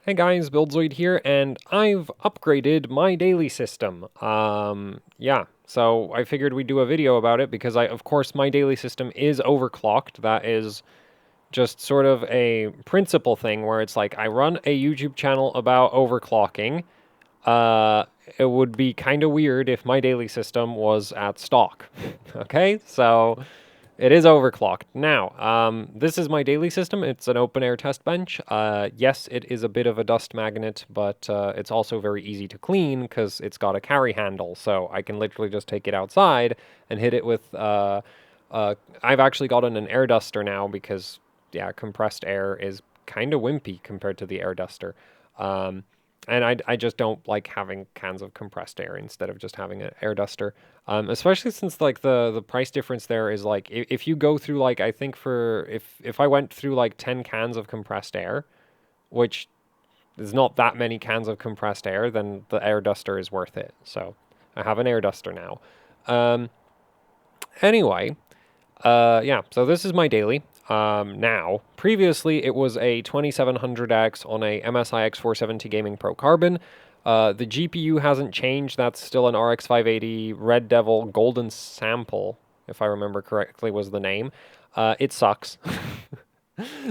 Hey guys, Buildzoid here, and I've upgraded my daily system. Yeah, so I figured we'd do a video about it because of course, my daily system is overclocked. That is just sort of a principle thing where it's like I run a YouTube channel about overclocking. Uh, it would be kind of weird if my daily system was at stock. Okay, so it is overclocked. Now, this is my daily system. It's an open air test bench. Yes, it is a bit of a dust magnet, but it's also very easy to clean because it's got a carry handle. So I can literally just take it outside and hit it with. I've actually gotten an air duster now because, yeah, compressed air is kind of wimpy compared to the air duster. Um, and I just don't like having cans of compressed air instead of just having an air duster. Especially since like the price difference there is like if you go through like I think for if I went through like 10 cans of compressed air, which is not that many cans of compressed air, then the air duster is worth it. So I have an air duster now. Um, anyway, yeah, so this is my daily. Now, previously it was a 2700X on a MSI X470 Gaming Pro Carbon. The GPU hasn't changed. That's still an RX580 Red Devil Golden Sample, if I remember correctly, was the name. It sucks.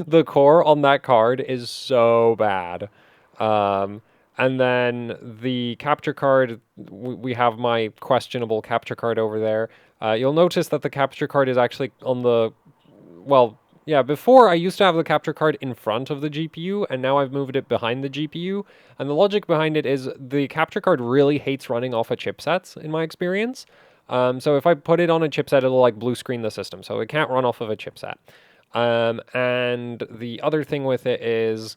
The core on that card is so bad. Um, and then the capture card, we have my questionable capture card over there. You'll notice that the capture card is actually on the, well, yeah, before I used to have the capture card in front of the GPU, and now I've moved it behind the GPU. And the logic behind it is the capture card really hates running off of chipsets, in my experience. So if I put it on a chipset, it'll like blue screen the system, so it can't run off of a chipset. And the other thing with it is,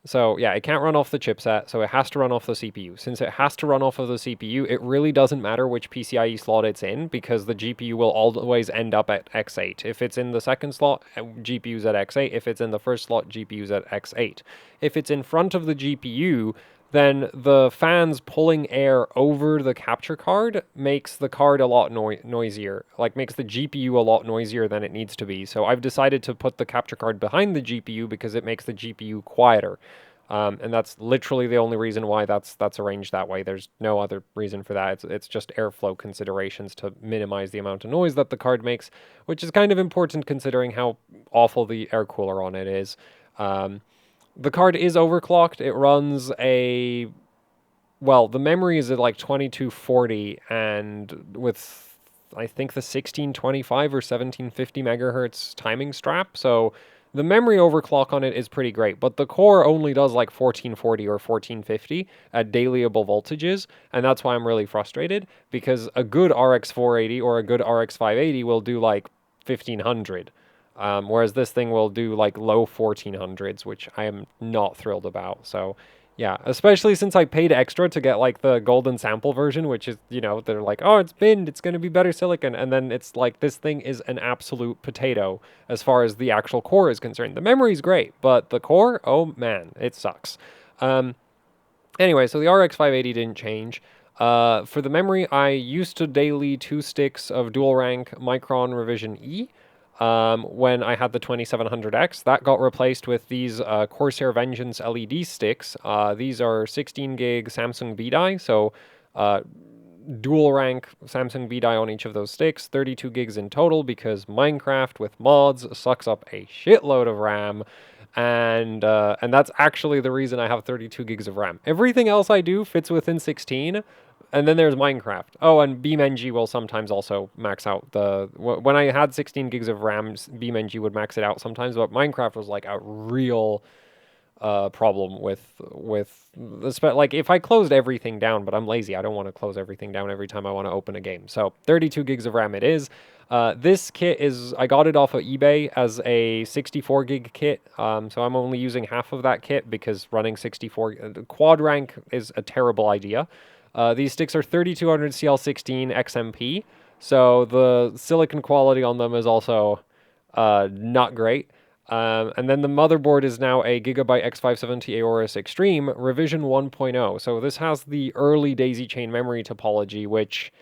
so yeah, it can't run off the chipset, so it has to run off the CPU. Since it has to run off of the CPU, it really doesn't matter which PCIe slot it's in because the GPU will always end up at X8. If it's in the second slot, GPU's at X8. If it's in the first slot, GPU's at X8. If it's in front of the GPU, then the fans pulling air over the capture card makes the card a lot noisier, like makes the GPU a lot noisier than it needs to be. So I've decided to put the capture card behind the GPU because it makes the GPU quieter. And that's literally the only reason why that's arranged that way. There's no other reason for that. It's just airflow considerations to minimize the amount of noise that the card makes, which is kind of important considering how awful the air cooler on it is. Um, the card is overclocked. It runs a, well, the memory is at like 2240 and with I think the 1625 or 1750 megahertz timing strap. So the memory overclock on it is pretty great, but the core only does like 1440 or 1450 at dailyable voltages, and that's why I'm really frustrated because a good RX 480 or a good RX 580 will do like 1500. Whereas this thing will do like low 1400s, which I am not thrilled about. So, yeah, especially since I paid extra to get like the golden sample version, which is, you know, they're like, oh, it's binned, it's going to be better silicon. And then it's like, this thing is an absolute potato as far as the actual core is concerned. The memory's great, but the core, oh man, it sucks. Um, anyway, so the RX 580 didn't change. For the memory, I used to daily 2 sticks of dual rank Micron Revision E. When I had the 2700X, that got replaced with these Corsair Vengeance LED sticks. These are 16 gig Samsung V-Die, so dual rank Samsung V-Die on each of those sticks, 32 gigs in total because Minecraft with mods sucks up a shitload of RAM. And that's actually the reason I have 32 gigs of RAM. Everything else I do fits within 16, and then there's Minecraft. Oh, and BeamNG will sometimes also max out the... When I had 16 gigs of RAM, BeamNG would max it out sometimes, but Minecraft was like a real problem with like if I closed everything down, but I'm lazy. I don't want to close everything down every time I want to open a game. So 32 gigs of RAM it is. This kit is, I got it off of eBay as a 64 gig kit. So I'm only using half of that kit because running 64 quad rank is a terrible idea. These sticks are 3200 CL16 XMP. So the silicon quality on them is also not great. And then the motherboard is now a Gigabyte X570 Aorus Xtreme revision 1.0. So this has the early daisy chain memory topology, which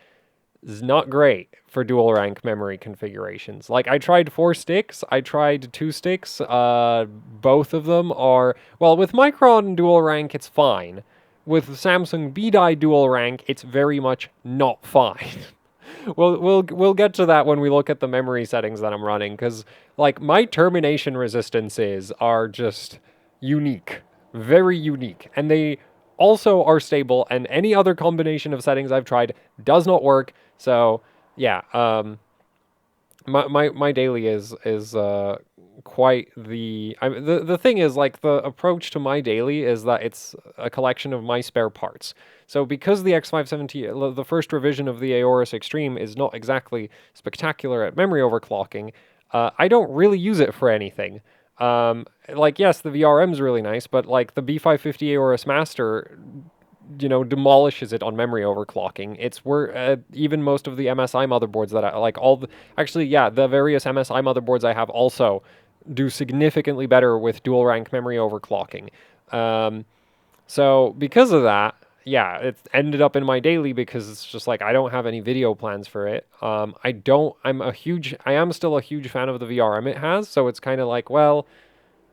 is not great for dual rank memory configurations. Like, I tried 4 sticks, I tried 2 sticks, both of them are, well, with Micron dual rank, it's fine. With Samsung B-Die dual rank, it's very much not fine. We'll get to that when we look at the memory settings that I'm running, because, like, my termination resistances are just unique. Very unique. And they also are stable, and any other combination of settings I've tried does not work. So, yeah, my daily is quite the thing is, like, the approach to my daily is that it's a collection of my spare parts. So because the X570, the first revision of the Aorus Xtreme, is not exactly spectacular at memory overclocking, I don't really use it for anything. Like, yes, the VRM's really nice, but, like, the B550 Aorus Master, you know, demolishes it on memory overclocking. It's where even most of the MSI motherboards that I like, actually, yeah, the various MSI motherboards I have also do significantly better with dual rank memory overclocking. So because of that, yeah, it ended up in my daily because it's just like I don't have any video plans for it. I am still a huge fan of the VRM it has, so it's kind of like, well,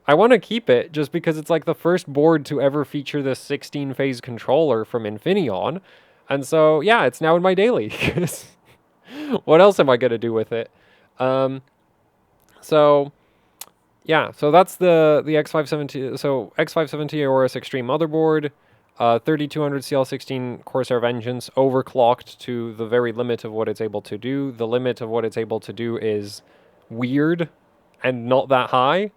I want to keep it just because it's like the first board to ever feature this 16-phase controller from Infineon. And so, yeah, it's now in my daily. What else am I going to do with it? So, yeah, so that's the X570. So, X570 Aorus Xtreme motherboard, 3200 CL16 Corsair Vengeance, overclocked to the very limit of what it's able to do. The limit of what it's able to do is weird and not that high.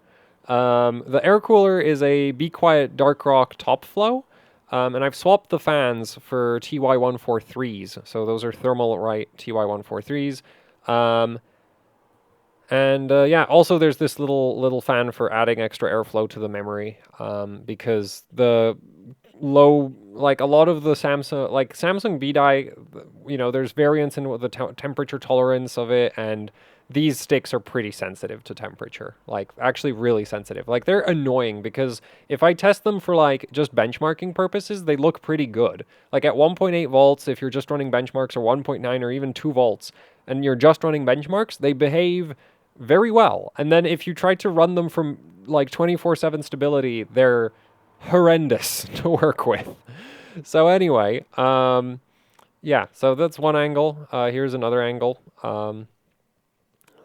The air cooler is a Be Quiet Dark Rock Top Flow, and I've swapped the fans for TY143s, so those are Thermalright TY143s. Yeah, also there's this little fan for adding extra airflow to the memory, because the low, like, a lot of the Samsung B-Die, you know, there's variance in the temperature tolerance of it, and these sticks are pretty sensitive to temperature, like, actually really sensitive. Like, they're annoying because if I test them for, like, just benchmarking purposes, they look pretty good. Like, at 1.8 volts, if you're just running benchmarks, or 1.9 or even 2 volts, and you're just running benchmarks, they behave very well. And then if you try to run them from, like, 24/7 stability, they're horrendous to work with. So anyway, yeah, so that's one angle. Here's another angle.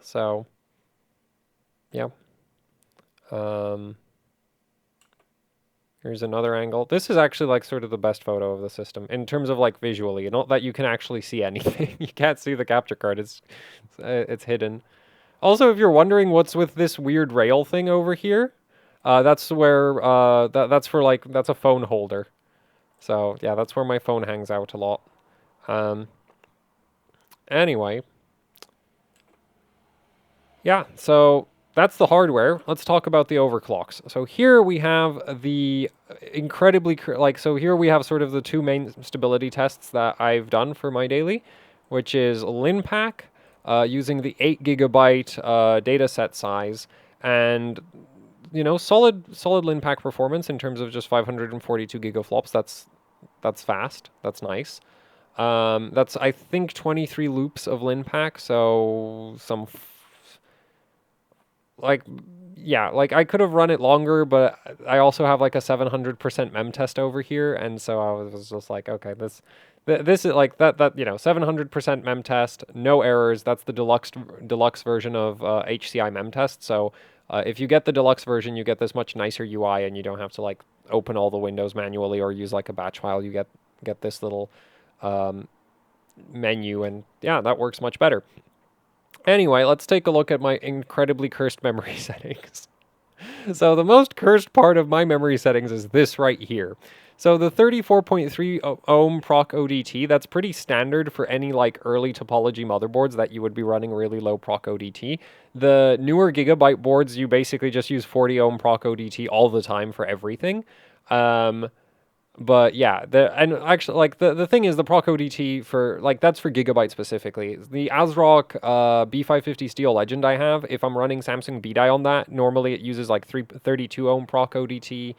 So, yeah. Here's another angle. This is actually, like, sort of the best photo of the system in terms of, like, visually, not that you can actually see anything. You can't see the capture card. It's hidden. Also, if you're wondering what's with this weird rail thing over here, that's where that's for, like, that's a phone holder. So yeah, that's where my phone hangs out a lot. Anyway, yeah, so that's the hardware. Let's talk about the overclocks. So here we have the incredibly, so here we have sort of the two main stability tests that I've done for my daily, which is LinPack, using the 8 GB data set size, and, you know, solid LinPack performance in terms of just 542 gigaflops. That's fast. That's nice. That's, I think, 23 loops of LinPack, so yeah, like, I could have run it longer, but I also have, like, a 700% mem test over here, and so I was just like, okay, this is, like, that you know, 700% mem test, no errors. That's the deluxe version of HCI mem test. So if you get the deluxe version, you get this much nicer UI, and you don't have to, like, open all the windows manually or use, like, a batch file. You get this little menu, and yeah, that works much better. Anyway, let's take a look at my incredibly cursed memory settings. So the most cursed part of my memory settings is this right here. So the 34.3 ohm proc ODT, that's pretty standard for any, like, early topology motherboards that you would be running really low proc ODT. The newer Gigabyte boards, you basically just use 40 ohm proc ODT all the time for everything. But yeah, and actually, like, the thing is, the proc ODT for, like, that's for Gigabyte specifically. The ASRock B550 Steel Legend I have, if I'm running Samsung B-Die on that, normally it uses, like, 32 ohm proc ODT.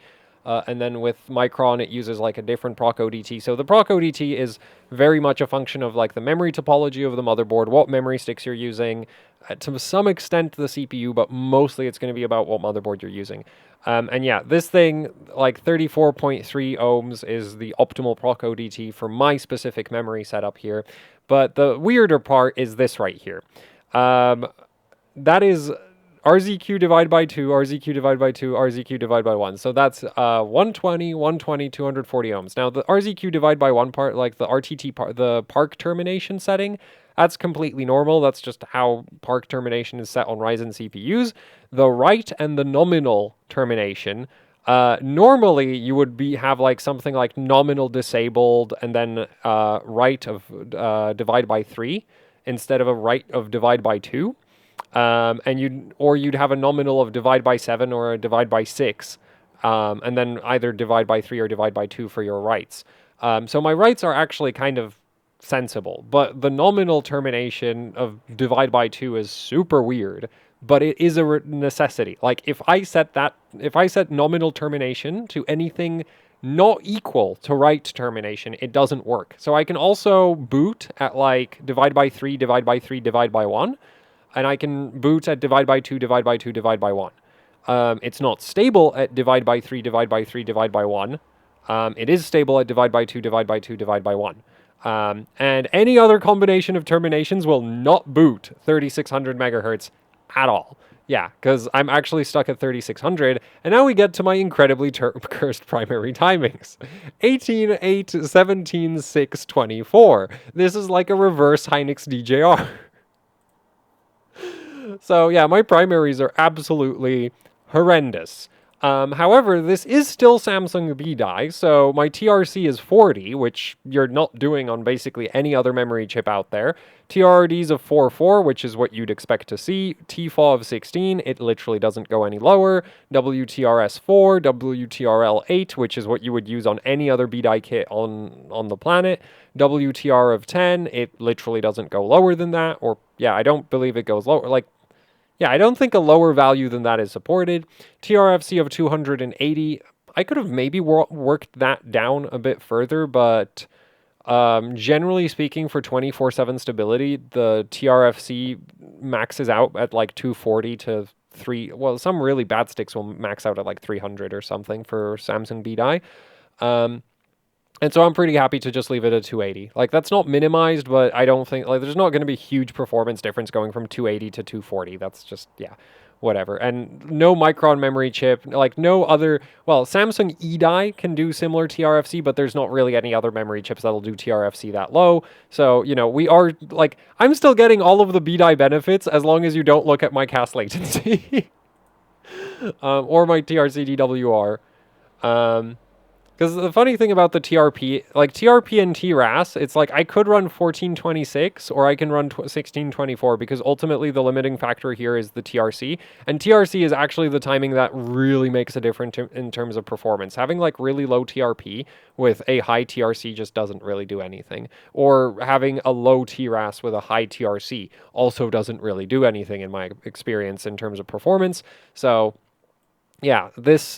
and then with Micron, it uses like a different proc ODT. So the proc ODT is very much a function of like the memory topology of the motherboard, what memory sticks you're using, to some extent the CPU, but mostly it's going to be about what motherboard you're using. And yeah, this thing, like 34.3 ohms is the optimal proc ODT for my specific memory setup here. But the weirder part is this right here. That is RZQ divided by 2, RZQ divided by 2, RZQ divided by 1. So that's 120, 120, 240 ohms. Now, the RZQ divided by 1 part, like the RTT part, the park termination setting, that's completely normal. That's just how park termination is set on Ryzen CPUs. The right and the nominal termination, normally you would have like something like nominal disabled and then right of divide by 3 instead of a right of divide by 2. And you'd have a nominal of divide by 7 or a divide by 6, and then either divide by 3 or divide by 2 for your rights. So my rights are actually kind of sensible, but the nominal termination of divide by 2 is super weird, but it is a necessity. Like if I set nominal termination to anything not equal to right termination, it doesn't work. So I can also boot at like divide by 3, divide by 3, divide by 1. And I can boot at divide by 2, divide by 2, divide by 1. It's not stable at divide by 3, divide by 3, divide by 1. It is stable at divide by 2, divide by 2, divide by 1. And any other combination of terminations will not boot 3600 megahertz at all. Yeah, because I'm actually stuck at 3600, and now we get to my incredibly cursed primary timings. 18, 8, 17, 6, 24. This is like a reverse Hynix DJR. So yeah, my primaries are absolutely horrendous. However, this is still Samsung B die, so my TRC is 40, which you're not doing on basically any other memory chip out there. TRDs of 4.4, which is what you'd expect to see. TFAW of 16, it literally doesn't go any lower. WTRS 4, WTRL 8, which is what you would use on any other B die kit on the planet. WTR of 10, it literally doesn't go lower than that, or yeah, I don't believe it goes lower. Like, yeah, I don't think a lower value than that is supported. TRFC of 280, I could have maybe worked that down a bit further, but generally speaking, for 24/7 stability, the TRFC maxes out at like 240 to 3. Well, some really bad sticks will max out at like 300 or something for Samsung B die. And so I'm pretty happy to just leave it at 280. Like, that's not minimized, but I don't think, like, there's not going to be huge performance difference going from 280 to 240. That's just, yeah, whatever. And no Micron memory chip, like, no other, well, Samsung E-Die can do similar TRFC, but there's not really any other memory chips that'll do TRFC that low. So, you know, we are, like, I'm still getting all of the B-Die benefits as long as you don't look at my cast latency. Or my TRC DWR. Because the funny thing about the TRP, like TRP and TRAS, it's like I could run 1426 or I can run 1624 because ultimately the limiting factor here is the TRC. And TRC is actually the timing that really makes a difference in terms of performance. Having like really low TRP with a high TRC just doesn't really do anything. Or having a low TRAS with a high TRC also doesn't really do anything in my experience in terms of performance. So yeah, this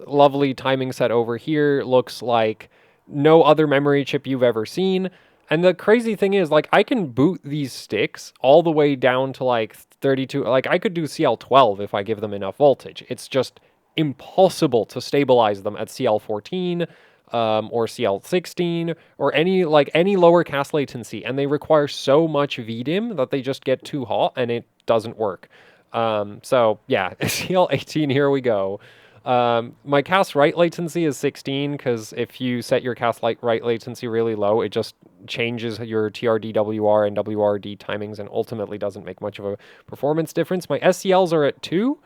lovely timing set over here looks like no other memory chip you've ever seen. And the crazy thing is, like, I can boot these sticks all the way down to, like, 32. Like, I could do CL12 if I give them enough voltage. It's just impossible to stabilize them at CL14 or CL16 or any lower cast latency. And they require so much VDIM that they just get too hot and it doesn't work. So yeah, CL18, here we go. My cast write latency is 16 because if you set your cast write latency really low, it just changes your TRD-WR and WRD timings and ultimately doesn't make much of a performance difference. My SCLs are at 2,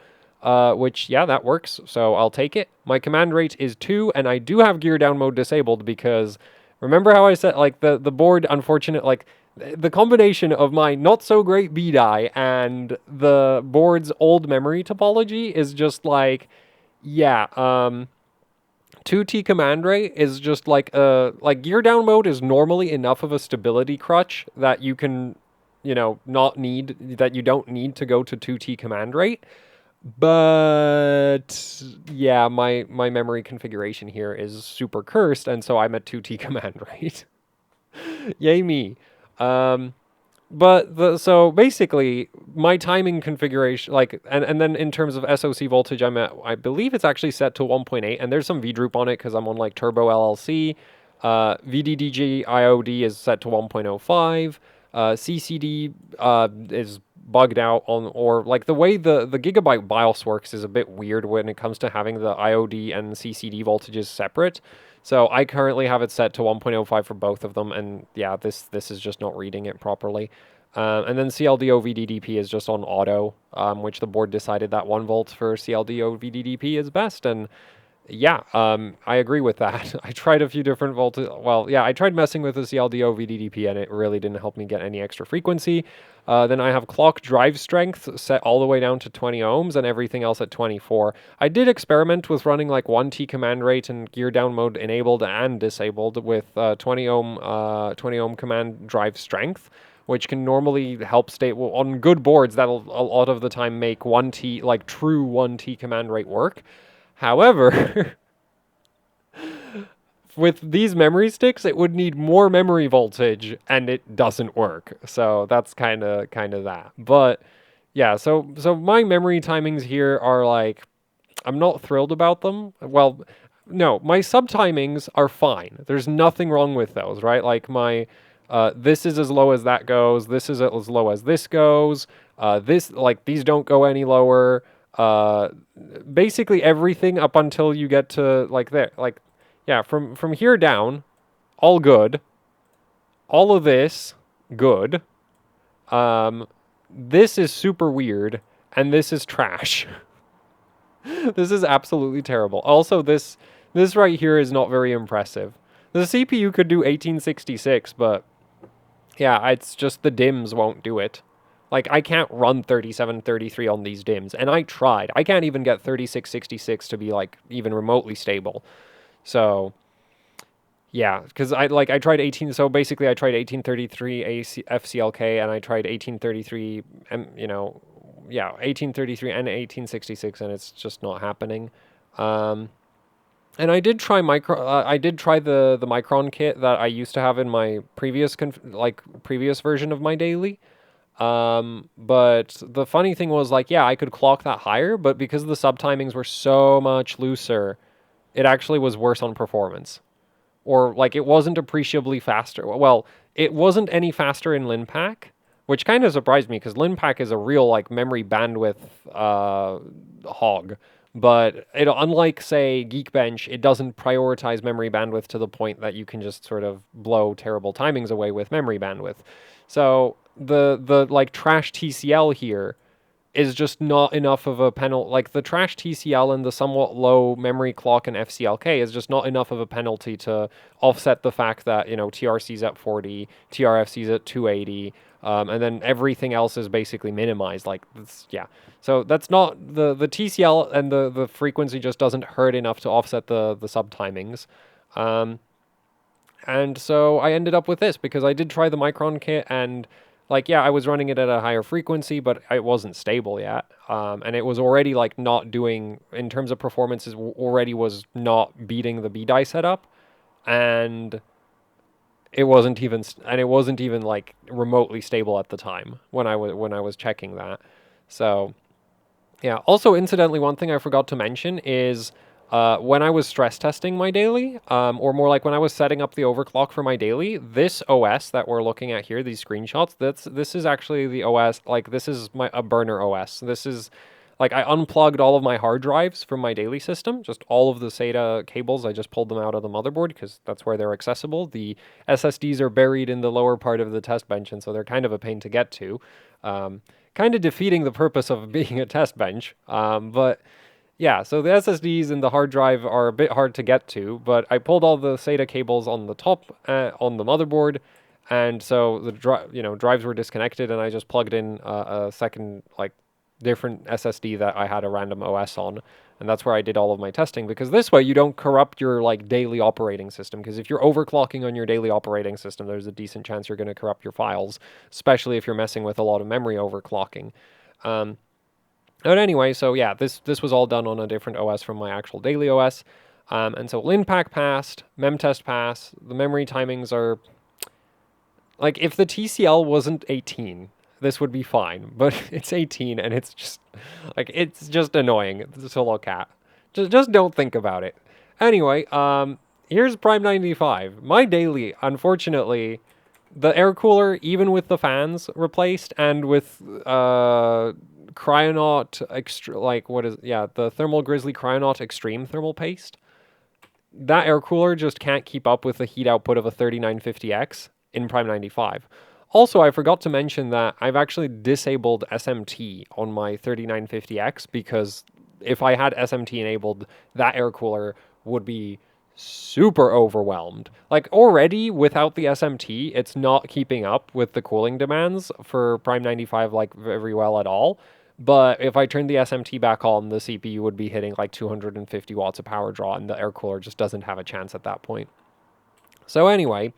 which, yeah, that works, so I'll take it. My command rate is 2, and I do have gear down mode disabled because remember how I said, like, the board, unfortunate, like, the combination of my not-so-great B-die and the board's old memory topology is just like, yeah, 2T command rate is just like, gear down mode is normally enough of a stability crutch that you can, you know, that you don't need to go to 2T command rate. But yeah, my memory configuration here is super cursed, and so I'm at 2T command rate. Yay me. Um, so basically my timing configuration, like, and then in terms of SoC voltage, I believe it's actually set to 1.8, and there's some VDROOP on it because I'm on like Turbo LLC. VDDG IOD is set to 1.05. CCD is bugged out on, or like the way the Gigabyte BIOS works is a bit weird when it comes to having the IOD and CCD voltages separate. So I currently have it set to 1.05 for both of them, and yeah, this is just not reading it properly. And then CLDO VDDP is just on auto, which the board decided that 1 volt for CLDO VDDP is best, and yeah, I agree with that. I tried a few different voltage. Well, yeah, I tried messing with the CLDO VDDP, and it really didn't help me get any extra frequency. Then I have clock drive strength set all the way down to 20 ohms, and everything else at 24. I did experiment with running like 1T command rate and gear down mode enabled and disabled with 20 ohm command drive strength, which can normally help on good boards. That'll a lot of the time make 1T, like true 1T command rate work. However, with these memory sticks, it would need more memory voltage, and it doesn't work. So that's kind of that. But yeah, so my memory timings here are like, I'm not thrilled about them. Well, no, my sub timings are fine. There's nothing wrong with those, right? Like my this is as low as that goes. This is as low as this goes. This, like, these don't go any lower. Uh, Basically everything up until you get to like there. Like, yeah, from here down, all good. All of this, good. This is super weird, and this is trash. This is absolutely terrible. Also, this right here is not very impressive. The CPU could do 1866, but yeah, it's just the DIMMs won't do it. Like, I can't run 3733 on these DIMMs, and I tried. I can't even get 3666 to be, like, even remotely stable. So, yeah, because I tried 18, so basically I tried 1833 FCLK, and I tried 1833, yeah, 1833 and 1866, and it's just not happening. And I did try I did try the Micron kit that I used to have in my previous previous version of my daily. But the funny thing was, like, yeah, I could clock that higher, but because the sub timings were so much looser, it actually was worse on performance. Or like it wasn't appreciably faster. Well, it wasn't any faster in LinPack, which kind of surprised me because LinPack is a real like memory bandwidth hog. But unlike say Geekbench, it doesn't prioritize memory bandwidth to the point that you can just sort of blow terrible timings away with memory bandwidth. So the like trash TCL here is just not enough of a penalty. Like the trash TCL and the somewhat low memory clock and FCLK is just not enough of a penalty to offset the fact that, TRC's at 40, TRFC's at 280, and then everything else is basically minimized. Like, yeah. So that's not, the TCL and the frequency just doesn't hurt enough to offset the sub timings. And so I ended up with this because I did try the Micron kit, and like, yeah, I was running it at a higher frequency, but it wasn't stable yet. And it was already like not doing, in terms of performances, already was not beating the B-die setup. And it wasn't even like remotely stable at the time when I was checking that. So yeah. Also, incidentally, one thing I forgot to mention is when I was stress testing my daily, or more like when I was setting up the overclock for my daily, this OS that we're looking at here, these screenshots, this is actually the OS. Like, this is a burner OS. This is like, I unplugged all of my hard drives from my daily system, just all of the SATA cables. I just pulled them out of the motherboard because that's where they're accessible. The SSDs are buried in the lower part of the test bench, and so they're kind of a pain to get to. Kind of defeating the purpose of being a test bench. But yeah, so the SSDs and the hard drive are a bit hard to get to, but I pulled all the SATA cables on the top on the motherboard, and so the drives were disconnected, and I just plugged in a second like different SSD that I had a random OS on, and that's where I did all of my testing, because this way you don't corrupt your like daily operating system, because if you're overclocking on your daily operating system, there's a decent chance you're going to corrupt your files, especially if you're messing with a lot of memory overclocking. But anyway, so yeah, this was all done on a different OS from my actual daily OS. And so linpack passed, memtest passed. The memory timings are like, if the TCL wasn't 18, this would be fine, but it's 18 and it's just like, it's just annoying to look at. Just don't think about it. Anyway, here's Prime 95. My daily, unfortunately, the air cooler, even with the fans replaced and with Cryonaut extra, like what is, yeah, the Thermal Grizzly Cryonaut Extreme thermal paste, that air cooler just can't keep up with the heat output of a 3950X in Prime 95. Also, I forgot to mention that I've actually disabled SMT on my 3950X, because if I had SMT enabled, that air cooler would be super overwhelmed. Like, already without the SMT, it's not keeping up with the cooling demands for Prime 95 like very well at all. But if I turn the SMT back on, the CPU would be hitting like 250 watts of power draw, and the air cooler just doesn't have a chance at that point. So anyway,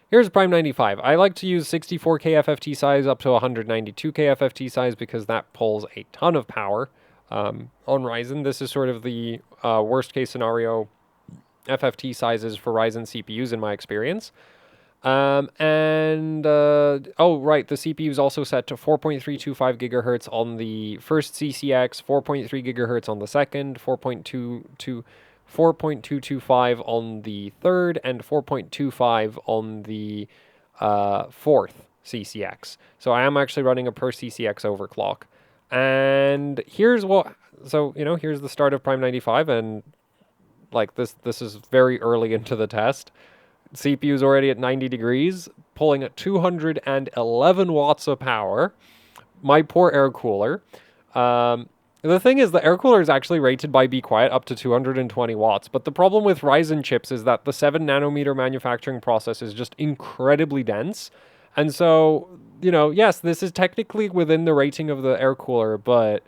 here's Prime 95. I like to use 64K FFT size up to 192K FFT size because that pulls a ton of power on Ryzen. This is sort of the worst case scenario FFT sizes for Ryzen CPUs in my experience. Oh, right, the CPU is also set to 4.325 gigahertz on the first CCX, 4.3 gigahertz on the second, 4.225 on the third, and 4.25 on the fourth CCX. So I am actually running a per CCX overclock. And here's what, so, you know, here's the start of Prime 95, and like this is very early into the test. CPU is already at 90 degrees, pulling at 211 watts of power. My poor air cooler. The thing is, the air cooler is actually rated by Be Quiet up to 220 watts, but the problem with Ryzen chips is that the 7 nanometer manufacturing process is just incredibly dense. And so, you know, yes, this is technically within the rating of the air cooler, but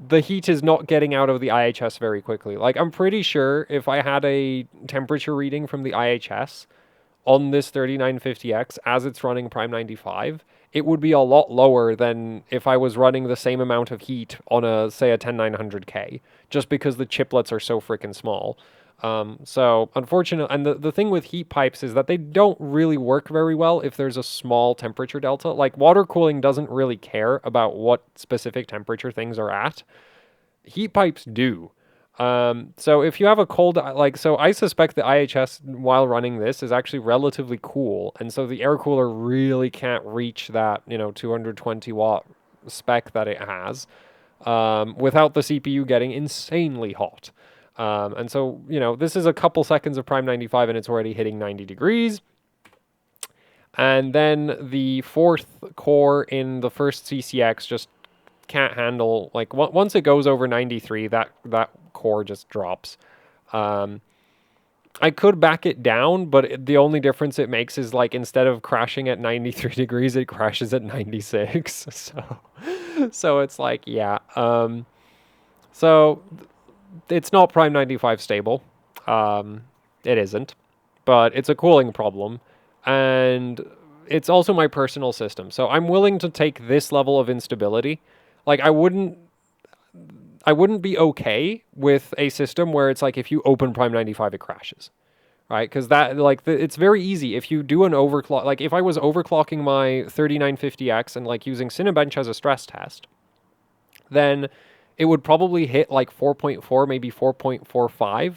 the heat is not getting out of the IHS very quickly. Like, I'm pretty sure if I had a temperature reading from the IHS on this 3950X as it's running Prime 95, it would be a lot lower than if I was running the same amount of heat on a, say, a 10900K, just because the chiplets are so freaking small. So unfortunately, and the thing with heat pipes is that they don't really work very well if there's a small temperature delta. Like, water cooling doesn't really care about what specific temperature things are at. Heat pipes do. So if you have a cold, like, so I suspect the IHS while running this is actually relatively cool. And so the air cooler really can't reach that, you know, 220 watt spec that it has, without the CPU getting insanely hot. And so, you know, this is a couple seconds of Prime 95 and it's already hitting 90 degrees. And then the fourth core in the first CCX just can't handle, like, once it goes over 93, that core just drops. I could back it down, but the only difference it makes is, like, instead of crashing at 93 degrees, it crashes at 96. So it's like, yeah. So it's not Prime 95 stable. It isn't, but it's a cooling problem, and it's also my personal system. So I'm willing to take this level of instability. Like, I wouldn't be okay with a system where it's like, if you open Prime 95, it crashes, right? Because that, like, it's very easy. If you do an overclock, like if I was overclocking my 3950X and like using Cinebench as a stress test, then it would probably hit like 4.4, maybe 4.45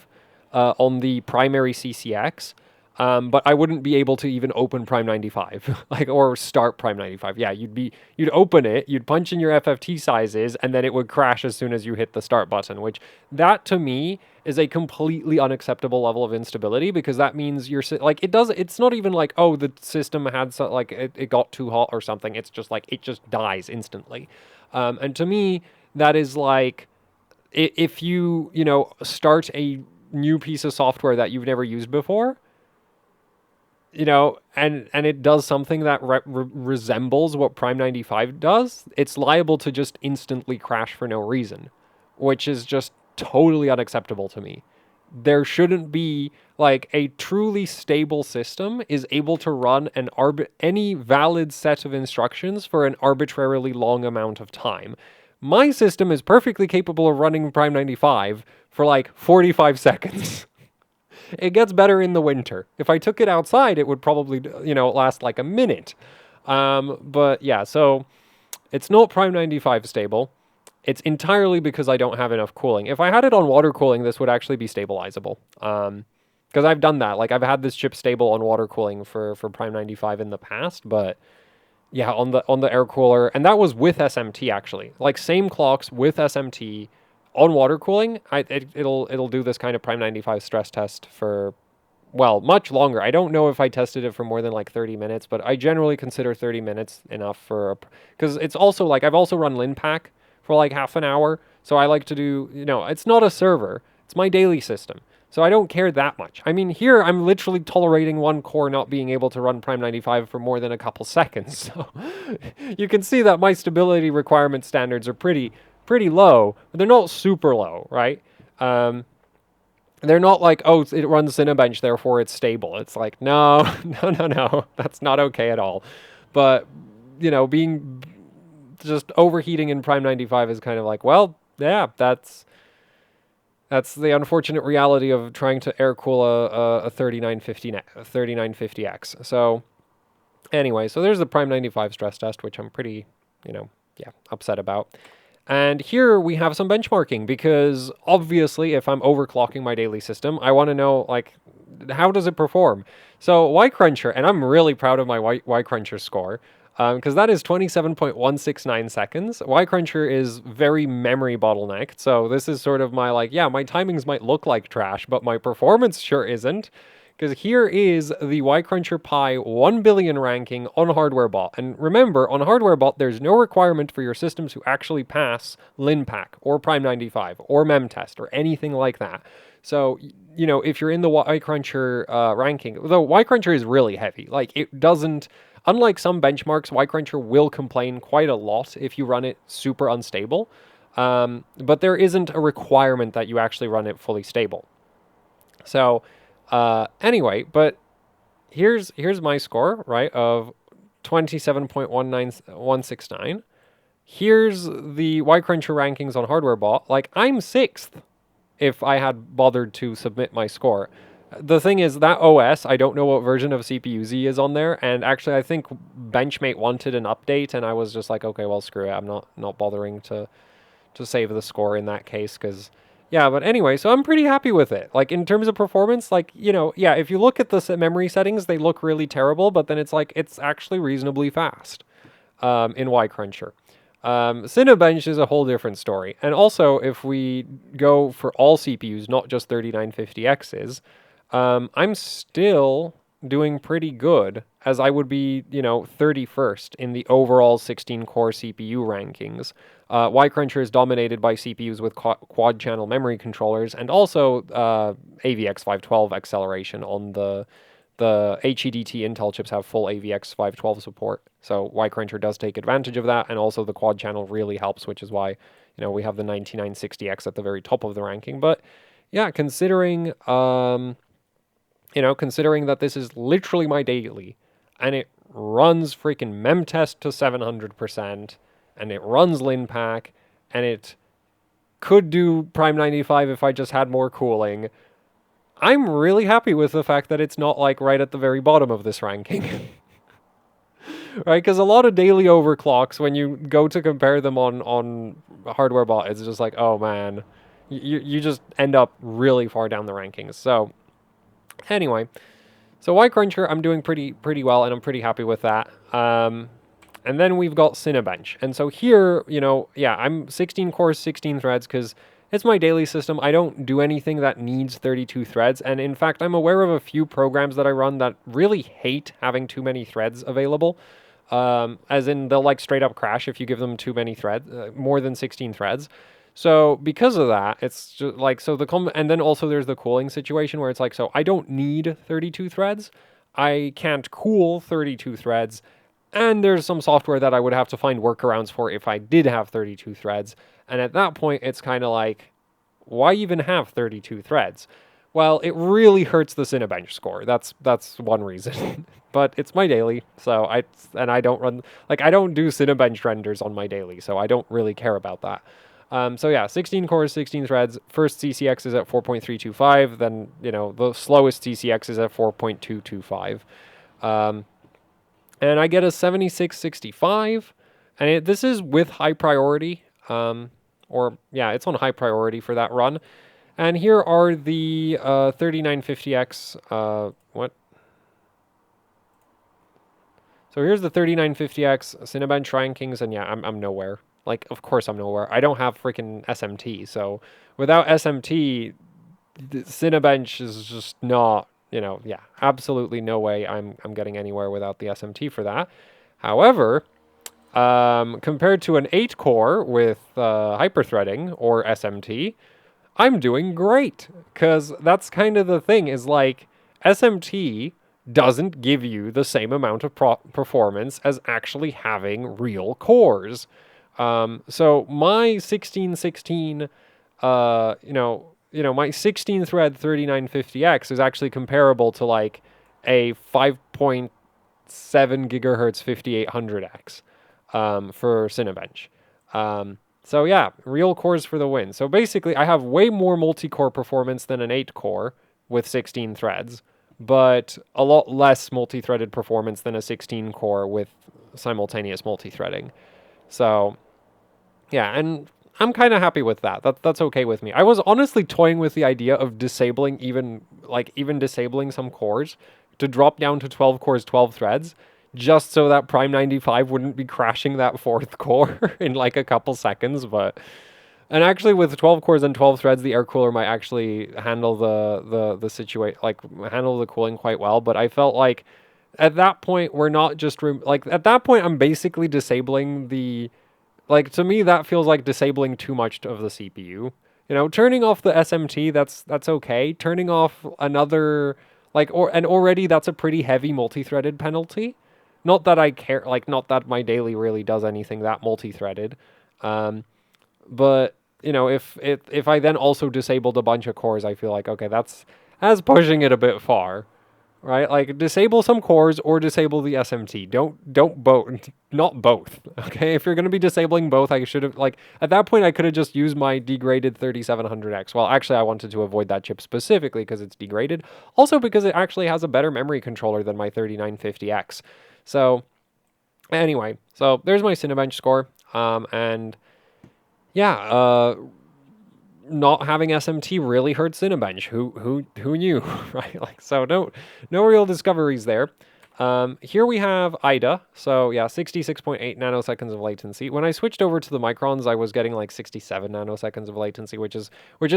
on the primary CCX. But I wouldn't be able to even open Prime 95, like, or start Prime 95. Yeah, you'd open it, you'd punch in your FFT sizes, and then it would crash as soon as you hit the start button, which, that to me is a completely unacceptable level of instability, because that means like, it's not even like, oh, the system had like, it got too hot or something. It's just like, it just dies instantly. And to me, that is like, if you know, start a new piece of software that you've never used before, you know, and it does something that resembles what Prime 95 does, it's liable to just instantly crash for no reason, which is just totally unacceptable to me. There shouldn't be, like, a truly stable system is able to run any valid set of instructions for an arbitrarily long amount of time. My system is perfectly capable of running Prime 95 for like 45 seconds. It gets better in the winter. If I took it outside, it would probably, last like a minute. But yeah, so it's not Prime 95 stable. It's entirely because I don't have enough cooling. If I had it on water cooling, this would actually be stabilizable. Because I've done that. Like, I've had this chip stable on water cooling for Prime 95 in the past, but yeah, on the air cooler, and that was with SMT actually. Like, same clocks with SMT on water cooling. It'll do this kind of Prime 95 stress test for, well, much longer. I don't know if I tested it for more than like 30 minutes, but I generally consider 30 minutes enough for, because it's also like, I've also run LinPack for like half an hour. So I like to do, it's not a server, it's my daily system. So I don't care that much. I mean, here I'm literally tolerating one core not being able to run Prime 95 for more than a couple seconds. So you can see that my stability requirement standards are pretty low, but they're not super low, right? They're not like, oh, it runs Cinebench, therefore it's stable. It's like, no, no, that's not okay at all. But, being just overheating in Prime 95 is kind of like, well, yeah, that's the unfortunate reality of trying to air cool a 3950X. So anyway, so there's the Prime 95 stress test, which I'm pretty, upset about. And here we have some benchmarking, because obviously if I'm overclocking my daily system, I want to know, like, how does it perform? So YCruncher, and I'm really proud of my YCruncher score, because that is 27.169 seconds. YCruncher is very memory bottlenecked, so this is sort of my, like, yeah, my timings might look like trash, but my performance sure isn't. Because here is the YCruncher Pi 1 billion ranking on HardwareBot. And remember, on HardwareBot, there's no requirement for your system to actually pass LinPack or Prime 95 or MemTest or anything like that. So, if you're in the YCruncher ranking, though YCruncher is really heavy. Like, it doesn't, unlike some benchmarks, YCruncher will complain quite a lot if you run it super unstable. But there isn't a requirement that you actually run it fully stable. So, anyway, but here's my score, right, of 27.19169. Here's the YCruncher rankings on HardwareBot. Like, I'm 6th if I had bothered to submit my score. The thing is, that OS, I don't know what version of CPU-Z is on there, and actually I think Benchmate wanted an update, and I was just like, okay, well, screw it, I'm not bothering to save the score in that case, because... yeah, but anyway, so I'm pretty happy with it. Like, in terms of performance, like, yeah, if you look at the memory settings, they look really terrible, but then it's like, it's actually reasonably fast in YCruncher. Cinebench is a whole different story. And also, if we go for all CPUs, not just 3950Xs, I'm still doing pretty good, as I would be, 31st in the overall 16-core CPU rankings. YCruncher is dominated by CPUs with quad-channel memory controllers, and also AVX512 acceleration on the HEDT Intel chips have full AVX512 support. So YCruncher does take advantage of that, and also the quad-channel really helps, which is why, we have the 9960X at the very top of the ranking. But yeah, considering considering that this is literally my daily, and it runs freaking MemTest to 700%, and it runs LinPack, and it could do Prime 95 if I just had more cooling, I'm really happy with the fact that it's not, like, right at the very bottom of this ranking. Right? Because a lot of daily overclocks, when you go to compare them on HardwareBot, it's just like, oh man, you just end up really far down the rankings. So anyway, so YCruncher, I'm doing pretty well, and I'm pretty happy with that. And then we've got Cinebench. And so here, yeah, I'm 16 cores, 16 threads, because it's my daily system. I don't do anything that needs 32 threads. And in fact, I'm aware of a few programs that I run that really hate having too many threads available. As in, they'll, like, straight up crash if you give them too many threads, more than 16 threads. So because of that, it's just like, so and then also there's the cooling situation where it's like, so I don't need 32 threads. I can't cool 32 threads. And there's some software that I would have to find workarounds for if I did have 32 threads. And at that point, it's kind of like, why even have 32 threads? Well, it really hurts the Cinebench score. That's one reason. But it's my daily, so I don't run, like, I don't do Cinebench renders on my daily, so I don't really care about that. So yeah, 16 cores, 16 threads. First CCX is at 4.325. Then, you know, the slowest CCX is at 4.225. And I get a 7665. And this is with high priority. Or, yeah, it's on high priority for that run. And here are the 3950X. What? So here's the 3950X Cinebench rankings, and yeah, I'm nowhere. Like, of course I'm nowhere. I don't have freaking SMT, so without SMT, the Cinebench is just not, you know, yeah, absolutely no way I'm getting anywhere without the SMT for that. However, compared to an 8-core with hyperthreading or SMT, I'm doing great, because that's kind of the thing, is like, SMT doesn't give you the same amount of performance as actually having real cores. So my 1616, my 16 thread 3950X is actually comparable to like a 5.7 gigahertz 5800X for Cinebench. So yeah, real cores for the win. So basically, I have way more multi-core performance than an 8-core with 16 threads, but a lot less multi-threaded performance than a 16-core with simultaneous multi-threading. So yeah, and I'm kind of happy with that. That's okay with me. I was honestly toying with the idea of disabling even disabling some cores to drop down to 12 cores, 12 threads, just so that Prime 95 wouldn't be crashing that 4th core in like a couple seconds. And actually with 12 cores and 12 threads, the air cooler might actually handle the situation, like handle the cooling quite well. But I felt like at that point, we're not just, at that point, I'm basically disabling like, to me, that feels like disabling too much of the CPU. You know, turning off the SMT, that's okay. Turning off another, and already that's a pretty heavy multi-threaded penalty. Not that I care, not that my daily really does anything that multi-threaded. But, you know, if I then also disabled a bunch of cores, I feel like, okay, that's pushing it a bit far, right? Like, disable some cores or disable the SMT. Don't both, not both, okay? If you're going to be disabling both, I should have, at that point, I could have just used my degraded 3700X. Well, actually, I wanted to avoid that chip specifically because it's degraded. Also because it actually has a better memory controller than my 3950X. So, anyway, so there's my Cinebench score, and yeah, not having SMT really hurts Cinebench. Who knew, right? So no real discoveries there. Here we have IDA. So yeah, 66.8 nanoseconds of latency. When I switched over to the microns, I was getting like 67 nanoseconds of latency, which is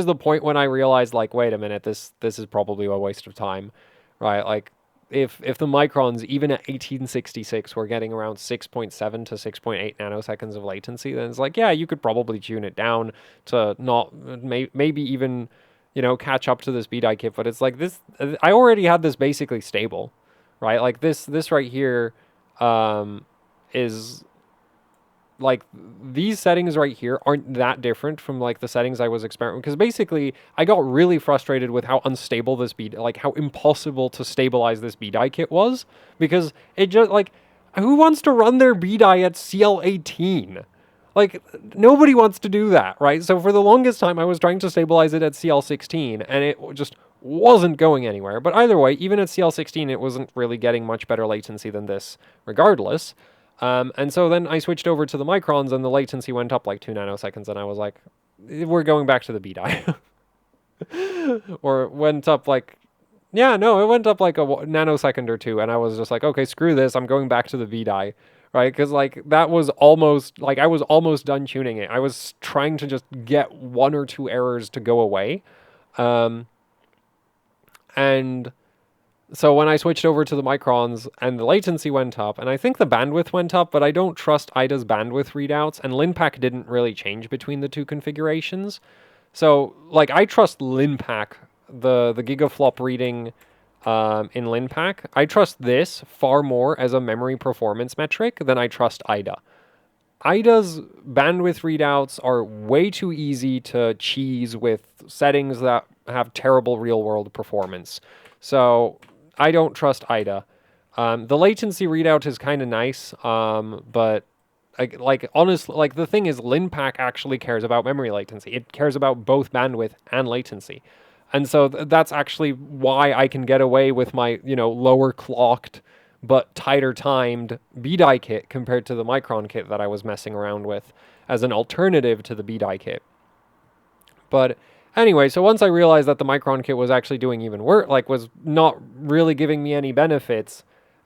the point when I realized, like, wait a minute, this is probably a waste of time, right? Like, if the microns, even at 1866, were getting around 6.7 to 6.8 nanoseconds of latency, then it's like, yeah, you could probably tune it down to not, maybe even, you know, catch up to the speed I kit. But it's like this, I already had this basically stable, right? Like this right here is, like, these settings right here aren't that different from like the settings I was experimenting, because basically I got really frustrated with how unstable this B, like how impossible to stabilize this B-die kit was, because it just, like, who wants to run their B-die at CL18? Like, nobody wants to do that, right? So for the longest time I was trying to stabilize it at CL16 and it just wasn't going anywhere. But either way, even at CL16 it wasn't really getting much better latency than this regardless. And so then I switched over to the microns and the latency went up like 2 nanoseconds and I was like, we're going back to the B-die. Or it went up like, yeah, no, it went up like a nanosecond or two and I was just like, okay, screw this, I'm going back to the B-die, right? Because like that was almost, like I was almost done tuning it. I was trying to just get 1 or 2 errors to go away. And so when I switched over to the microns and the latency went up, and I think the bandwidth went up, but I don't trust IDA's bandwidth readouts, and LinPack didn't really change between the two configurations. So, like, I trust LinPack, the gigaflop reading in LinPack. I trust this far more as a memory performance metric than I trust IDA. IDA's bandwidth readouts are way too easy to cheese with settings that have terrible real-world performance. So I don't trust IDA. The latency readout is kind of nice, but honestly, like the thing is, LinPack actually cares about memory latency. It cares about both bandwidth and latency. And so that's actually why I can get away with my, lower clocked but tighter timed B-die kit compared to the Micron kit that I was messing around with as an alternative to the B-die kit. But anyway, so once I realized that the Micron kit was actually doing even worse, like was not really giving me any benefits,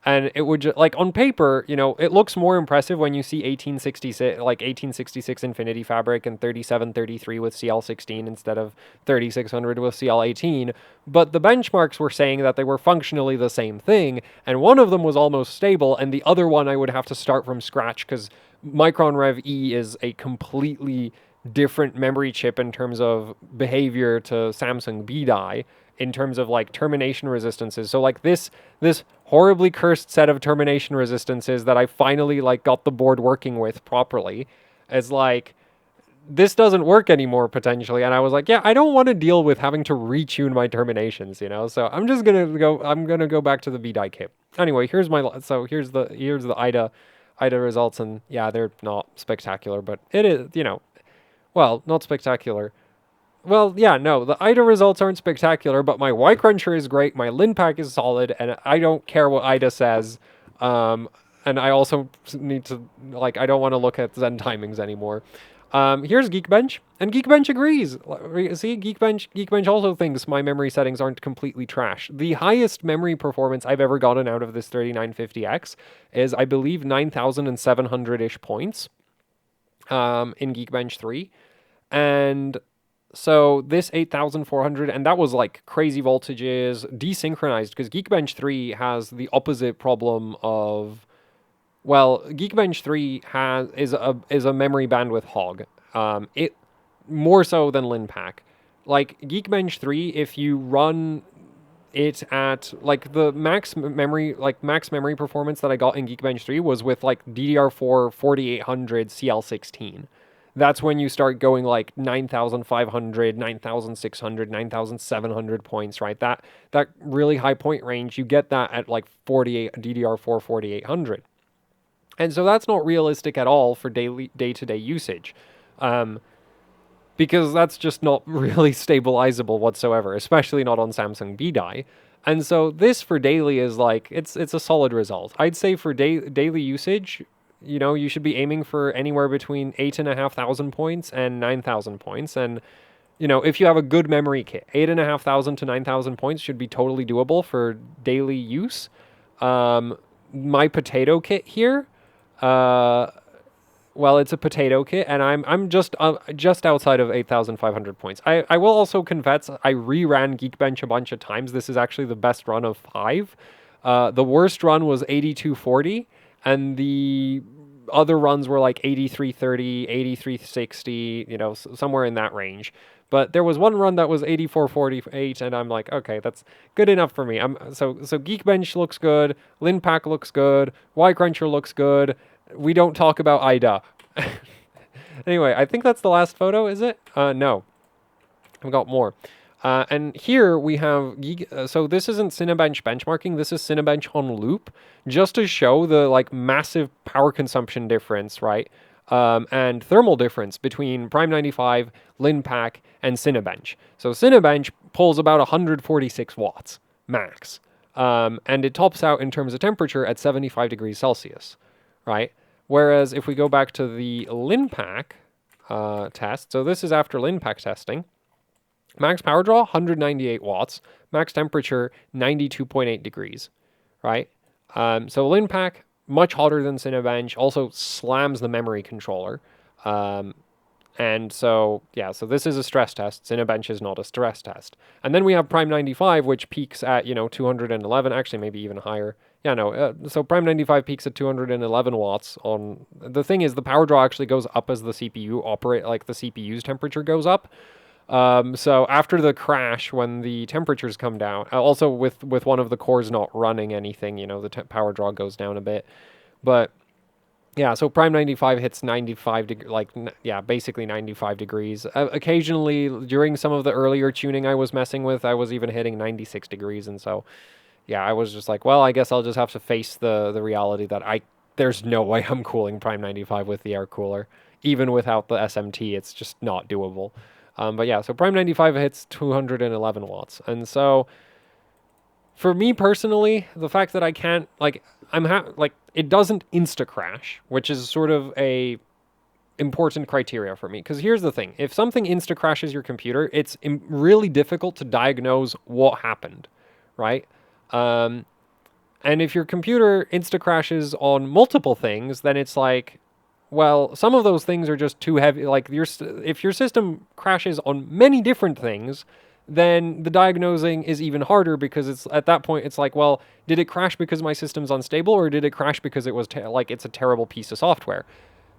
and it would just, like on paper, it looks more impressive when you see 1866 Infinity Fabric and 3733 with CL16 instead of 3600 with CL18. But the benchmarks were saying that they were functionally the same thing, and one of them was almost stable, and the other one I would have to start from scratch because Micron Rev E is a completely different memory chip in terms of behavior to Samsung B-die, in terms of like termination resistances. So like this horribly cursed set of termination resistances that I finally like got the board working with properly is like, this doesn't work anymore potentially. And I was like, yeah, I don't want to deal with having to retune my terminations, so I'm gonna go back to the B-die kit. Anyway, here's the IDA results, and yeah, they're not spectacular, but it is, well, not spectacular. Well, yeah, no, the IDA results aren't spectacular, but my YCruncher is great, my LinPack is solid, and I don't care what IDA says. And I also need to, like, I don't want to look at Zen timings anymore. Here's Geekbench, and Geekbench agrees. See, Geekbench also thinks my memory settings aren't completely trash. The highest memory performance I've ever gotten out of this 3950X is, I believe, 9,700-ish points in Geekbench 3. And so this 8,400, and that was like crazy voltages, desynchronized, because Geekbench 3 has the opposite problem of, well, Geekbench 3 is a memory bandwidth hog. It more so than LinPack. Like Geekbench 3, if you run it at like the max memory performance that I got in Geekbench 3 was with like DDR4 4800 CL16. That's when you start going like 9,500, 9,600, 9,700 points, right? That really high point range, you get that at like DDR4 4800. And so that's not realistic at all for day-to-day usage. Because that's just not really stabilizable whatsoever, especially not on Samsung B-die. And so this for daily is like, it's a solid result. I'd say for daily usage, you should be aiming for anywhere between 8,500 points and 9,000 points. And, if you have a good memory kit, 8,500 to 9,000 points should be totally doable for daily use. My potato kit here, well, it's a potato kit, and I'm just outside of 8,500 points. I will also confess, I reran Geekbench a bunch of times. This is actually the best run of 5. The worst run was 8240, and the other runs were like 8330, 8360, somewhere in that range. But there was one run that was 8448, and I'm like, okay, that's good enough for me. So Geekbench looks good, LinPack looks good, YCruncher looks good. We don't talk about IDA. Anyway, I think that's the last photo, is it? No. I've got more. And here we have, so this isn't Cinebench benchmarking, this is Cinebench on loop, just to show the like massive power consumption difference, right? And thermal difference between Prime 95, LinPack, and Cinebench. So Cinebench pulls about 146 watts, max. And it tops out in terms of temperature at 75 degrees Celsius, right? Whereas if we go back to the LinPack test, so this is after LinPack testing, max power draw, 198 watts. Max temperature, 92.8 degrees, right? So LinPack, much hotter than Cinebench, also slams the memory controller. And so, yeah, so this is a stress test. Cinebench is not a stress test. And then we have Prime 95, which peaks at, 211, actually maybe even higher. Yeah, no, so Prime 95 peaks at 211 watts on... The thing is, the power draw actually goes up as the CPU the CPU's temperature goes up. So after the crash, when the temperatures come down, also with one of the cores not running anything, the power draw goes down a bit. But Yeah, so Prime 95 hits 95 yeah, basically 95 degrees. Occasionally during some of the earlier tuning I was messing with, I was even hitting 96 degrees, and so yeah, I was just like, well, I guess I'll just have to face the reality that there's no way I'm cooling Prime 95 with the air cooler. Even without the SMT, it's just not doable. But yeah, so Prime 95 hits 211 watts. And so for me personally, the fact that I can't like it doesn't insta crash, which is sort of a important criteria for me. Because here's the thing: if something insta crashes your computer, it's really difficult to diagnose what happened, right? Um, and if your computer insta crashes on multiple things, then it's like, well, some of those things are just too heavy. Like if your system crashes on many different things, then the diagnosing is even harder because it's at that point it's like, well, did it crash because my system's unstable or did it crash because it was like it's a terrible piece of software?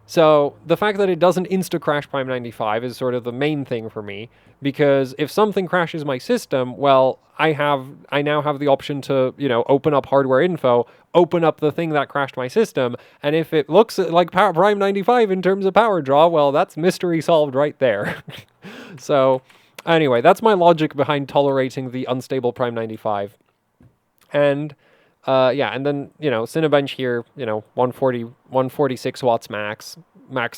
So the fact that it doesn't insta-crash Prime 95 is sort of the main thing for me, because if something crashes my system, well, I now have the option to, open up hardware info, open up the thing that crashed my system, and if it looks like Prime 95 in terms of power draw, well, that's mystery solved right there. So anyway, that's my logic behind tolerating the unstable Prime 95. And yeah, and then, Cinebench here, 146 watts max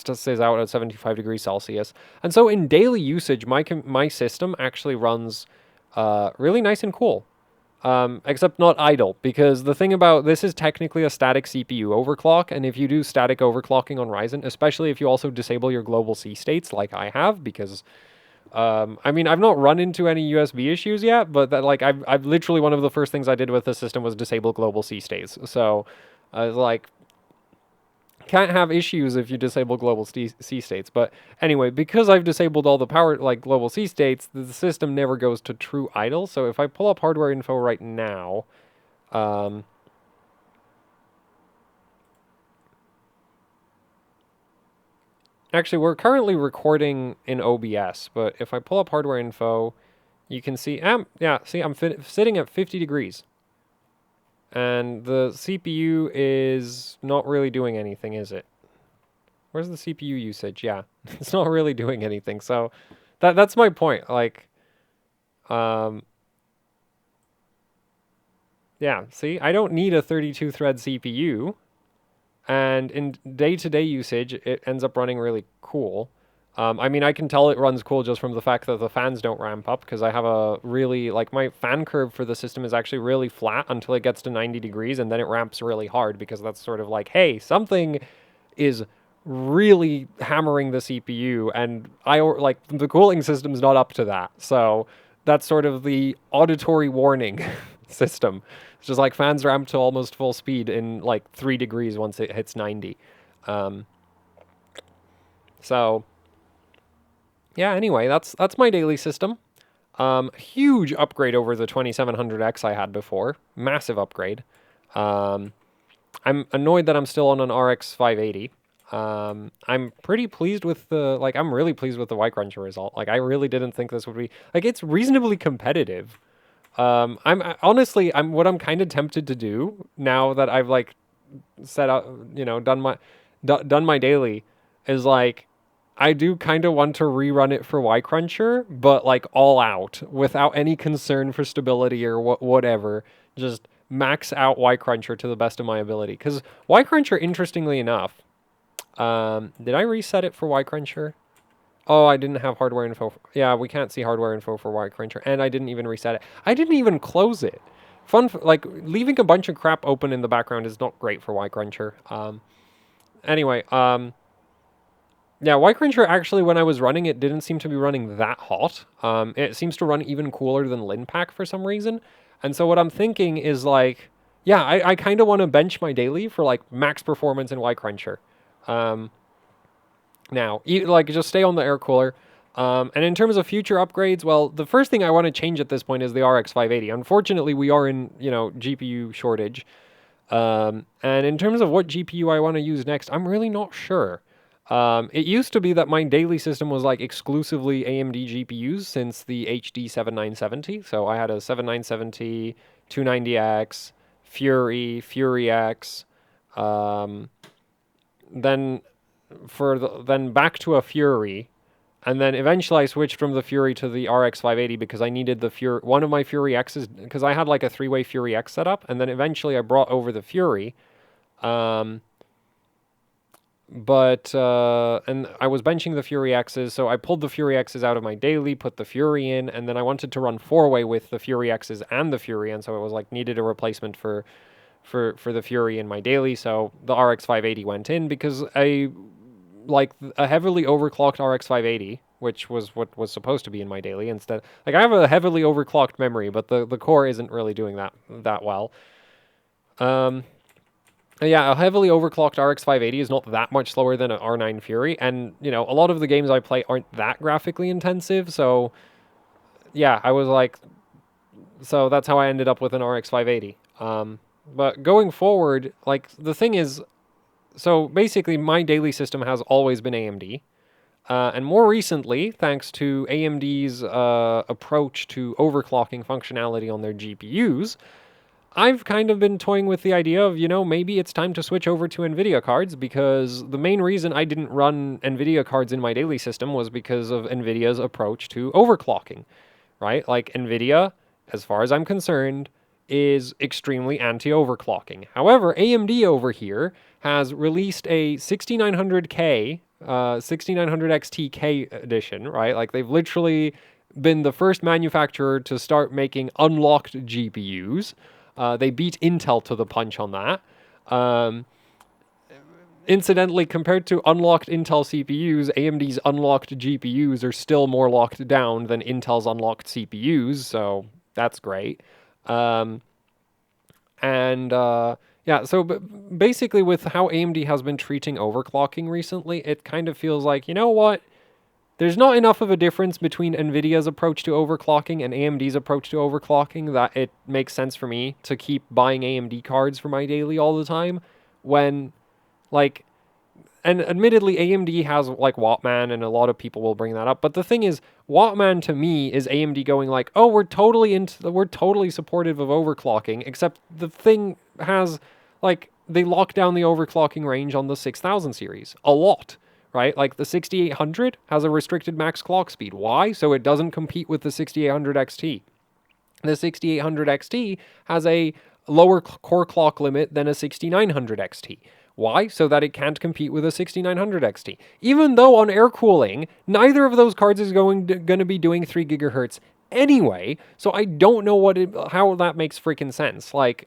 to stays out at 75 degrees Celsius. And so in daily usage, my system actually runs really nice and cool. Except not idle, because the thing about this is technically a static CPU overclock, and if you do static overclocking on Ryzen, especially if you also disable your global C states like I have, because I mean, I've not run into any USB issues yet, but I've literally one of the first things I did with the system was disable global C states. So, can't have issues if you disable global C states. But anyway, because I've disabled all the power, global C states, the system never goes to true idle. So if I pull up hardware info right now, actually, we're currently recording in OBS, but if I pull up hardware info, you can see, yeah, see, I'm sitting at 50 degrees. And the CPU is not really doing anything, is it? Where's the CPU usage? Yeah, it's not really doing anything. So that's my point. Yeah, see, I don't need a 32 thread CPU. And in day-to-day usage, it ends up running really cool. I mean, I can tell it runs cool just from the fact that the fans don't ramp up, because I have a really, my fan curve for the system is actually really flat until it gets to 90 degrees, and then it ramps really hard, because that's sort of like, hey, something is really hammering the CPU, and the cooling system's not up to that. So that's sort of the auditory warning system. It's just like fans ramp to almost full speed in 3 degrees once it hits 90. So yeah, anyway, that's my daily system. Huge upgrade over the 2700X I had before. Massive upgrade. I'm annoyed that I'm still on an RX 580. I'm pretty pleased with I'm really pleased with the YCruncher result. I really didn't think this would be, it's reasonably competitive. What I'm kind of tempted to do now that I've set up, done my daily is I do kind of want to rerun it for YCruncher, but all out without any concern for stability or whatever. Just max out YCruncher to the best of my ability. Because YCruncher, interestingly enough, did I reset it for YCruncher? Oh, I didn't have hardware info. Yeah, we can't see hardware info for YCruncher, and I didn't even reset it. I didn't even close it. Leaving a bunch of crap open in the background is not great for YCruncher. Anyway, yeah, YCruncher actually, when I was running it, didn't seem to be running that hot. It seems to run even cooler than LinPack for some reason. And so what I'm thinking is yeah, I kind of want to bench my daily for max performance in YCruncher. Now, just stay on the air cooler. And in terms of future upgrades, well, the first thing I want to change at this point is the RX 580. Unfortunately, we are in, GPU shortage. And in terms of what GPU I want to use next, I'm really not sure. It used to be that my daily system was exclusively AMD GPUs since the HD 7970. So I had a 7970, 290X, Fury X, then then back to a Fury, and then eventually I switched from the Fury to the RX 580 because I needed the Fury, one of my Fury X's, because I had like a 3-way Fury X setup, and then eventually I brought over the Fury. And I was benching the Fury X's, so I pulled the Fury X's out of my daily, put the Fury in, and then I wanted to run 4-way with the Fury X's and the Fury, and so it was like needed a replacement for the Fury in my daily, so the RX 580 went in because a heavily overclocked RX 580, which was what was supposed to be in my daily instead. Like, I have a heavily overclocked memory, but the core isn't really doing that well. Yeah, a heavily overclocked RX 580 is not that much slower than an R9 Fury, and, you know, a lot of the games I play aren't that graphically intensive, so, yeah, I was like, so that's how I ended up with an RX 580. But going forward, like, the thing is, so basically my daily system has always been AMD, and more recently, thanks to AMD's approach to overclocking functionality on their GPUs, I've kind of been toying with the idea of, you know, maybe it's time to switch over to NVIDIA cards, because the main reason I didn't run NVIDIA cards in my daily system was because of NVIDIA's approach to overclocking, right? Like, NVIDIA, as far as I'm concerned, is extremely anti-overclocking. However, AMD over here has released a 6900K, 6900 XT edition, right? Like, they've literally been the first manufacturer to start making unlocked GPUs. They beat Intel to the punch on that. Incidentally, compared to unlocked Intel CPUs, AMD's unlocked GPUs are still more locked down than Intel's unlocked CPUs, so that's great. Yeah, so basically with how AMD has been treating overclocking recently, it kind of feels like, you know what? There's not enough of a difference between NVIDIA's approach to overclocking and AMD's approach to overclocking that it makes sense for me to keep buying AMD cards for my daily all the time when, like, and admittedly, AMD has, like, Wattman, and a lot of people will bring that up. But the thing is, Wattman to me is AMD going like, oh, we're totally supportive of overclocking, except the thing has, like, they lock down the overclocking range on the 6000 series a lot, right? Like, the 6800 has a restricted max clock speed. Why? So it doesn't compete with the 6800 XT. The 6800 XT has a lower core clock limit than a 6900 XT. Why? So that it can't compete with a 6900 XT. Even though on air cooling, neither of those cards is going to be doing 3 gigahertz anyway, so I don't know how that makes freaking sense. Like,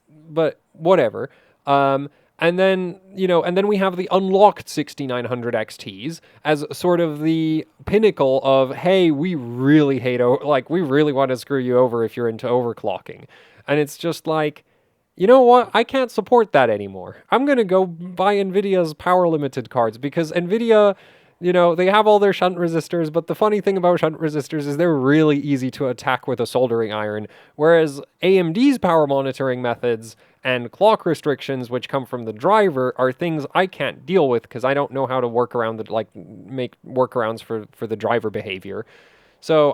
but whatever. And then we have the unlocked 6900 XTs as sort of the pinnacle of, hey, we really we really want to screw you over if you're into overclocking. And it's just like, you know what? I can't support that anymore. I'm going to go buy NVIDIA's power limited cards, because NVIDIA, you know, they have all their shunt resistors, but the funny thing about shunt resistors is they're really easy to attack with a soldering iron, whereas AMD's power monitoring methods and clock restrictions, which come from the driver, are things I can't deal with because I don't know how to make workarounds for the driver behavior. So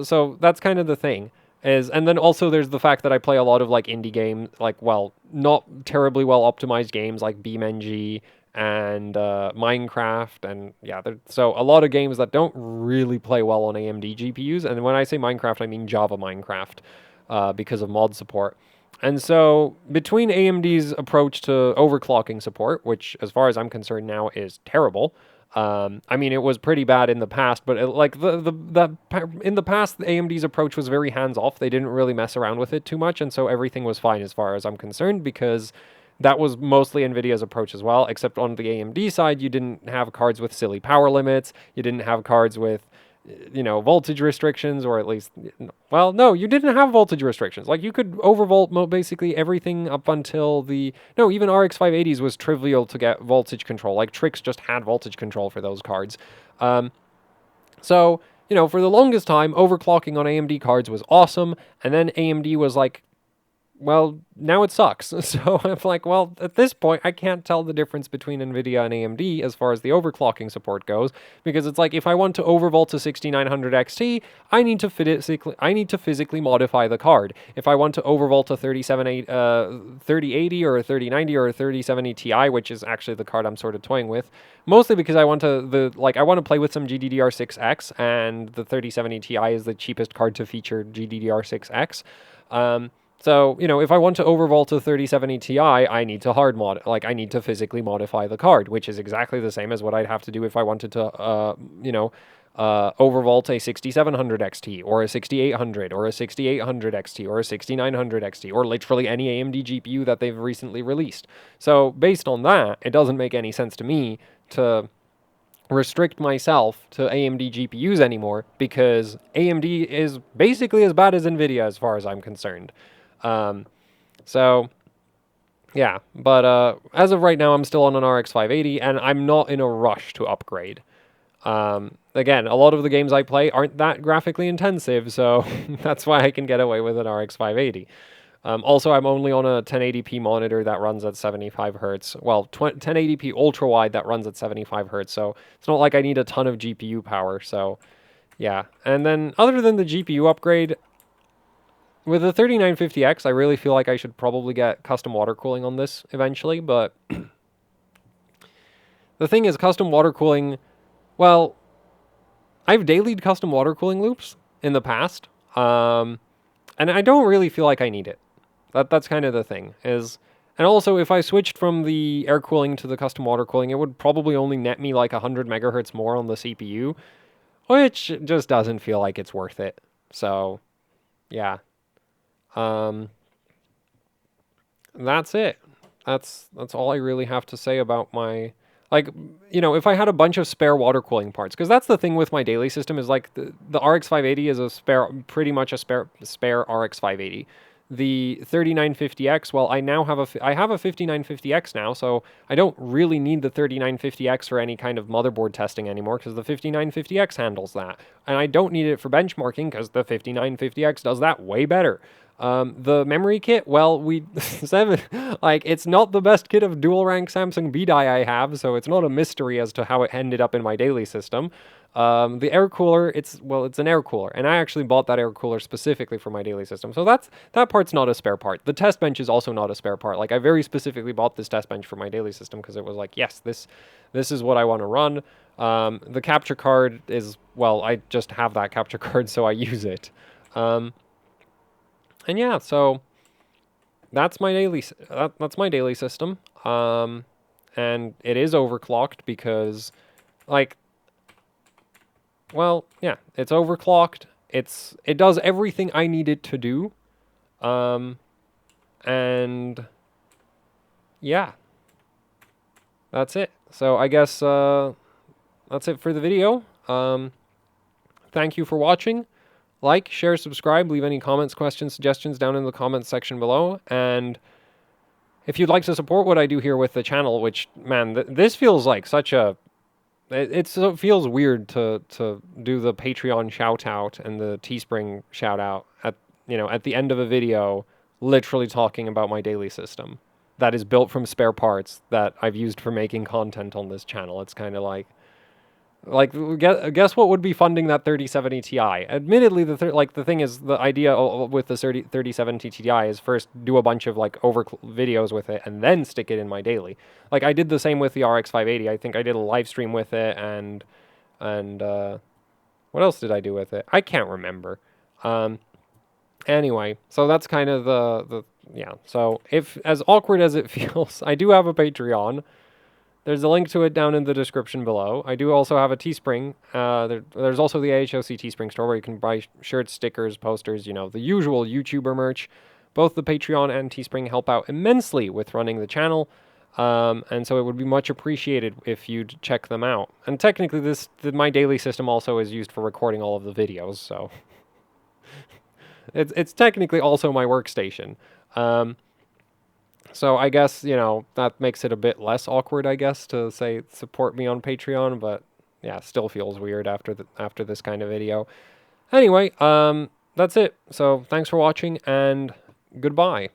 so that's kind of the thing. And then also there's the fact that I play a lot of, like, indie games, like, well, not terribly well optimized games like BeamNG and Minecraft, and yeah, so a lot of games that don't really play well on AMD GPUs. And when I say Minecraft, I mean Java Minecraft, because of mod support. And so between AMD's approach to overclocking support, which as far as I'm concerned now is terrible. I mean, it was pretty bad in the past, but in the past, AMD's approach was very hands-off. They didn't really mess around with it too much, and so everything was fine as far as I'm concerned, because that was mostly NVIDIA's approach as well, except on the AMD side, you didn't have cards with silly power limits, you didn't have cards with, you know, voltage restrictions, or at least, well, no, you didn't have voltage restrictions. Like, you could overvolt basically everything up until even RX 580s was trivial to get voltage control. Like, Trix just had voltage control for those cards. So, you know, for the longest time, overclocking on AMD cards was awesome, and then AMD was like, well, now it sucks. So I'm like, well, at this point, I can't tell the difference between NVIDIA and AMD as far as the overclocking support goes, because it's like, if I want to overvolt a 6900 XT, I need to physically modify the card. If I want to overvolt a 3080 or a 3090 or a 3070 Ti, which is actually the card I'm sort of toying with, mostly because I want to I want to play with some GDDR6X, and the 3070 Ti is the cheapest card to feature GDDR6X. So, you know, if I want to overvolt a 3070 Ti, I need to I need to physically modify the card, which is exactly the same as what I'd have to do if I wanted to, overvolt a 6700 XT, or a 6800, or a 6800 XT, or a 6900 XT, or literally any AMD GPU that they've recently released. So, based on that, it doesn't make any sense to me to restrict myself to AMD GPUs anymore, because AMD is basically as bad as NVIDIA as far as I'm concerned. So, yeah, but as of right now, I'm still on an RX 580, and I'm not in a rush to upgrade. Again, a lot of the games I play aren't that graphically intensive, so that's why I can get away with an RX 580. Also, I'm only on a 1080p monitor that runs at 75 hertz. Well, 1080p ultra wide that runs at 75 hertz, so it's not like I need a ton of GPU power, so yeah. And then, other than the GPU upgrade, with the 3950X, I really feel like I should probably get custom water cooling on this eventually, but the thing is, custom water cooling, well, I've dailied custom water cooling loops in the past, and I don't really feel like I need it. That's kind of the thing, and also, if I switched from the air cooling to the custom water cooling, it would probably only net me like 100 megahertz more on the CPU, which just doesn't feel like it's worth it. So, yeah. That's it. That's all I really have to say about my, like, you know, if I had a bunch of spare water cooling parts, because that's the thing with my daily system, is like the RX 580 is a spare, pretty much a spare RX 580. The 3950X, well, I have a 5950X now, so I don't really need the 3950X for any kind of motherboard testing anymore, because the 5950X handles that. And I don't need it for benchmarking, because the 5950X does that way better. The memory kit, well, it's not the best kit of dual rank Samsung B die I have, so it's not a mystery as to how it ended up in my daily system. The air cooler, it's an air cooler, and I actually bought that air cooler specifically for my daily system, so that part's not a spare part. The test bench is also not a spare part. Like, I very specifically bought this test bench for my daily system because it was like, yes, this is what I want to run. The capture card is, well, I just have that capture card, so I use it. And yeah, so that's my daily system. And it is overclocked because, like, well, yeah, it's overclocked. It does everything I need it to do. And yeah, that's it. So I guess that's it for the video. Thank you for watching. Like, share, subscribe, leave any comments, questions, suggestions down in the comments section below. And if you'd like to support what I do here with the channel, which, man, this feels like such a... It feels weird to do the Patreon shout-out and the Teespring shout-out at the end of a video, literally talking about my daily system that is built from spare parts that I've used for making content on this channel. It's kind of like, guess what would be funding that 3070 Ti? Admittedly, the thing is, the idea with the 3070 Ti is first do a bunch of videos with it and then stick it in my daily. Like, I did the same with the RX 580. I think I did a live stream with it, and what else did I do with it? I can't remember. Anyway, so that's kind of yeah. So, if as awkward as it feels, I do have a Patreon. There's a link to it down in the description below. I do also have a Teespring. There's also the AHOC Teespring store where you can buy shirts, stickers, posters, the usual YouTuber merch. Both the Patreon and Teespring help out immensely with running the channel, and so it would be much appreciated if you'd check them out. And technically, my daily system also is used for recording all of the videos, so it's technically also my workstation. So I guess, that makes it a bit less awkward, I guess, to say support me on Patreon, but yeah, still feels weird after this kind of video. Anyway, that's it. So thanks for watching, and goodbye.